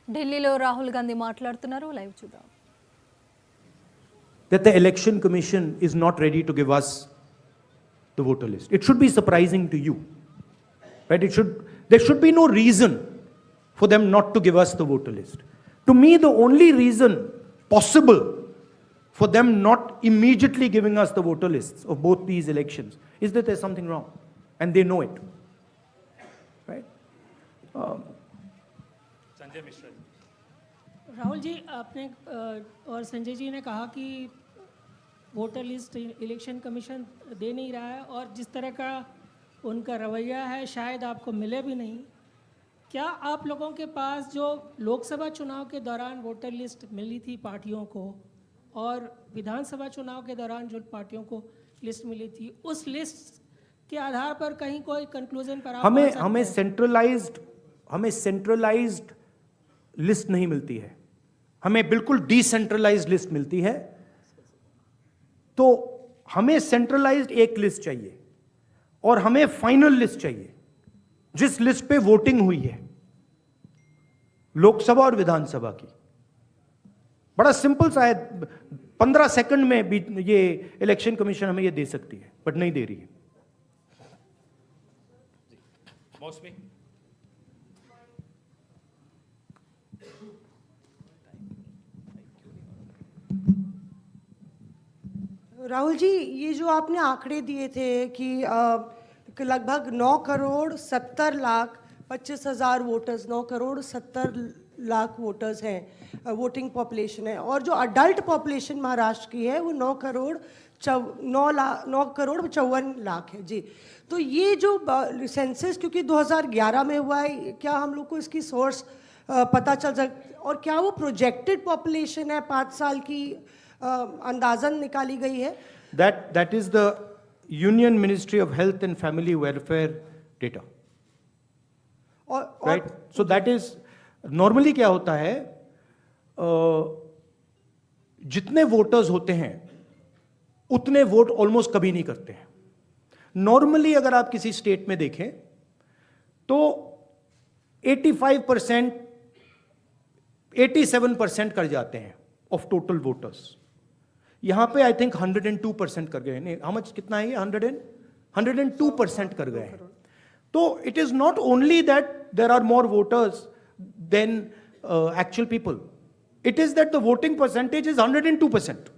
ఢిల్లీలో రాహుల్ గాంధీ మాట్లాడుతున్నారు, లైవ్ చూద్దాం. That the election commission is not ready to give us the voter list. It should be surprising to you, right? There should be no reason for them not to give us the voter list. To me, the only reason possible for them not immediately giving us the voter lists of both these elections is that there's something wrong, and they know it, right? Sanjay Mishra ji. Rahul ji, आपने और संजय जी ने कहा कि voter list election commission दे नहीं रहा है और जिस तरह का उनका रवैया है शायद आपको मिले भी नहीं. क्या आप लोगों के पास जो लोकसभा चुनाव के दौरान वोटर लिस्ट मिली थी पार्टियों को और विधानसभा चुनाव के दौरान जो पार्टियों को लिस्ट मिली थी, उस लिस्ट के आधार पर कहीं कोई कंक्लूजन पर आप हमें सेंट्रलाइज्ड लिस्ट नहीं मिलती है, हमें बिल्कुल डिसेंट्रलाइज्ड लिस्ट मिलती है. तो हमें सेंट्रलाइज्ड एक लिस्ट चाहिए और हमें फाइनल लिस्ट चाहिए जिस लिस्ट पे वोटिंग हुई है लोकसभा और विधानसभा की. बड़ा सिंपल सा है, 15 सेकंड में भी ये इलेक्शन कमीशन हमें ये दे सकती है, बट नहीं दे रही है. मौसमी. राहुल जी, ये जो आपने आंकड़े दिए थे कि लगभग 9 करोड़ 70 लाख 25,000 वोटर्स, 9 करोड़ 70 लाख वोटर्स हैं, वोटिंग पॉपुलेशन है, और जो अडल्ट पॉपुलेशन महाराष्ट्र की है वो 9 करोड़ 54 लाख है जी. तो ये जो सेंसस क्योंकि 2011 में हुआ है, क्या हम लोग को इसकी सोर्स पता चल सकता, और क्या वो प्रोजेक्टेड पॉपुलेशन है 5 साल की अंदाजन निकाली गई है? That is the Union Ministry of Health and Family Welfare data. Right? So that is normally क्या होता है, जितने वोटर्स होते हैं उतने वोट ऑलमोस्ट कभी नहीं करते हैं. नॉर्मली अगर आप किसी स्टेट में देखें तो 85%, 87% कर जाते हैं ऑफ टोटल वोटर्स. यहां पे आई थिंक 102% कर गए. नहीं, हाउ मच, कितना है ये? 102% कर गए हैं. तो it is not only that there are more voters than actual people, it is that the voting percentage is 102%.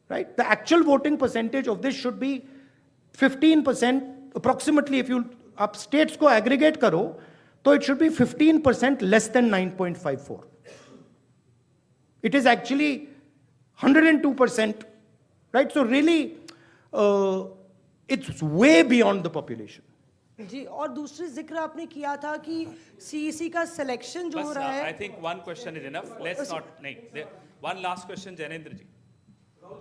Right? The actual voting percentage of this should be 15% approximately. If you आप states को aggregate करो तो it should be 15% less than 9.54. It is actually 102%, right? So really, it's way beyond the population. जी, और दूसरी जिक्र आपने किया था कि सीईसी का सिलेक्शन जो हो रहा है. I think one question is enough. Let's not. नहीं, one last question, जैनेंद्र जी. राहुल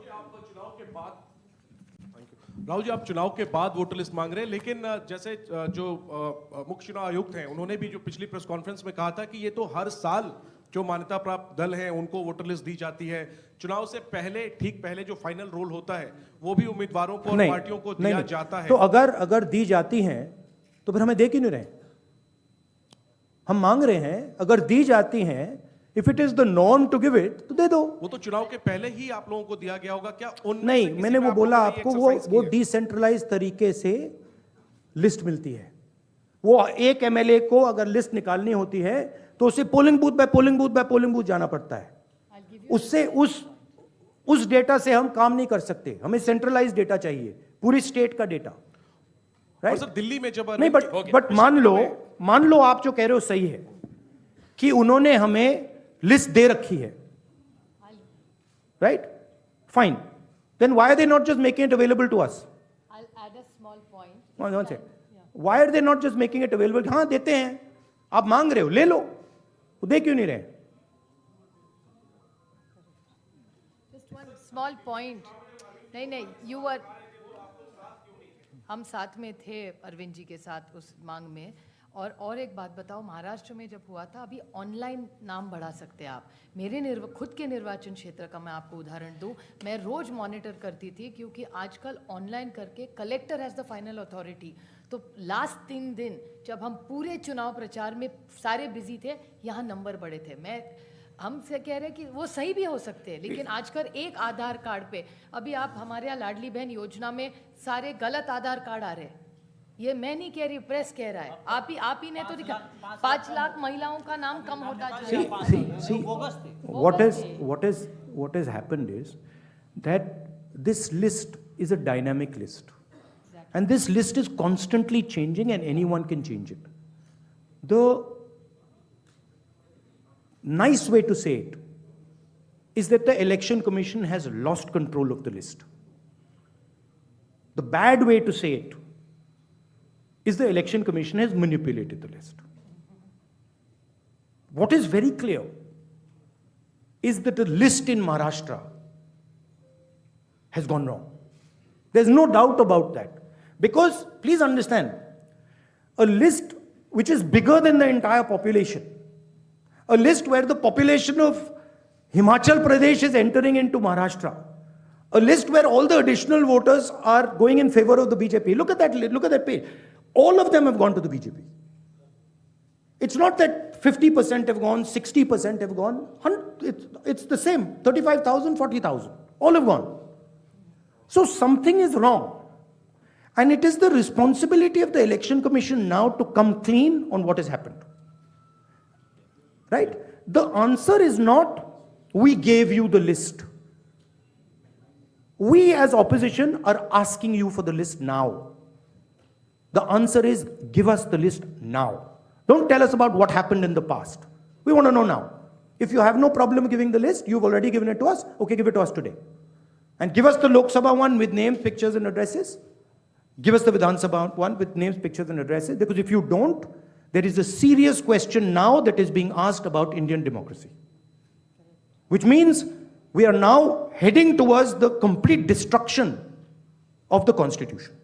जी, आप चुनाव के बाद वोटर लिस्ट मांग रहे हैं, लेकिन जैसे जो मुख्य चुनाव आयुक्त हैं उन्होंने भी जो पिछली प्रेस कॉन्फ्रेंस में कहा था कि ये तो हर साल जो मान्यता प्राप्त दल हैं उनको वोटर लिस्ट दी जाती है. चुनाव से पहले, ठीक पहले जो फाइनल रोल होता है वो भी उम्मीदवारों को और पार्टियों को दिया जाता है. तो अगर दी जाती हैं तो फिर हमें दे क्यों नहीं रहे? हम मांग रहे हैं, अगर दी जाती हैं, if it is the norm to give it, तो दे दो. वो तो चुनाव के पहले ही आप लोगों को दिया गया होगा क्या? नहीं, मैंने वो बोला आपको, वो डिसेंट्रलाइज तरीके से लिस्ट मिलती है. वो एक एमएलए को अगर लिस्ट निकालनी होती है तो उसे polling booth by polling booth by polling booth जाना पड़ता है. उससे उस डेटा से हम काम नहीं कर सकते. हमें सेंट्रलाइज डेटा चाहिए, पूरी स्टेट का डेटा. राइट? सर, दिल्ली में जब नहीं, बट मान लो आप जो कह रहे हो सही है कि उन्होंने हमें लिस्ट दे रखी है, right? Fine, then why are they not just making it available to us? I'll add a small point. One second, why are they not just making it available? हाँ, देते हैं, आप मांग रहे हो, ले लो. वो दे क्यों नहीं रहे? Just one small point. नहीं, you were, हम साथ में थे अरविंद जी के साथ उस मांग में, और एक बात बताओ, महाराष्ट्र में जब हुआ था, अभी ऑनलाइन नाम बढ़ा सकते हैं आप। मेरे खुद के निर्वाचन क्षेत्र का मैं आपको उदाहरण दूं, मैं रोज मॉनिटर करती थी, क्योंकि आजकल ऑनलाइन करके collector has the final authority. तो लास्ट 3 दिन जब हम पूरे चुनाव प्रचार में सारे बिजी थे, यहाँ नंबर बढ़े थे। हमसे कह रहे हैं कि वो सही भी हो सकते हैं, लेकिन आजकल एक आधार कार्ड पे, अभी आप हमारे यहाँ लाडली बहन योजना में सारे गलत आधार कार्ड आ रहे हैं। ये मैं नहीं कह रही, प्रेस कह रहा है। आप ही ने तो दिखा 5 लाख महिलाओं का नाम कम होता जा रहा है। See, what has happened is that this list is a dynamic list. And this list is constantly changing and anyone can change it. The nice way to say it is that the Election Commission has lost control of the list. The bad way to say it is the Election Commission has manipulated the list. What is very clear is that the list in Maharashtra has gone wrong. There's no doubt about that. Because, please understand, a list which is bigger than the entire population, a list where the population of Himachal Pradesh is entering into Maharashtra, a list where all the additional voters are going in favor of the BJP. Look at that page. All of them have gone to the BJP. It's not that 50% have gone, 60% have gone. It's the same. 35,000, 40,000. All have gone. So something is wrong. And it is the responsibility of the Election Commission now to come clean on what has happened. Right? The answer is not, we gave you the list. We as opposition are asking you for the list now. The answer is, give us the list now. Don't tell us about what happened in the past. We want to know now. If you have no problem giving the list, you've already given it to us, okay, give it to us today. And give us the Lok Sabha one with names, pictures and addresses. Give us the Vidhan Sabha one with names, pictures and addresses. Because if you don't, there is a serious question now that is being asked about Indian democracy. Which means we are now heading towards the complete destruction of the Constitution.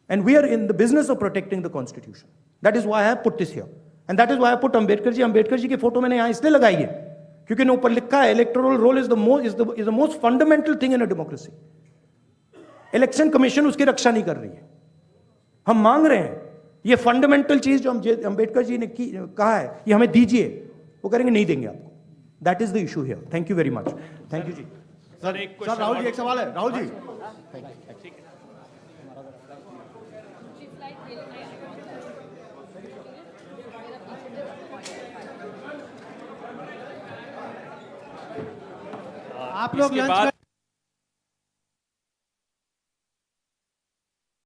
And we are in the business of protecting the Constitution. That is why I have put this here. And that is why I put Ambedkar ji. Ambedkar ji की photo मैंने यहाँ इसलिए लगाई है क्योंकि ने ऊपर लिखा है electoral roll is the most fundamental thing in a democracy. Election Commission उसकी रक्षा नहीं कर रही है. हम मांग रहे हैं ये फंडामेंटल चीज जो अंबेडकर जी ने कहा है ये हमें दीजिए, वो करेंगे नहीं देंगे आपको. That is the issue here. Thank you very much. Thank you जी. सर एक सर राहुल जी एक सवाल है. राहुल जी आप लोग इसके लंच बाद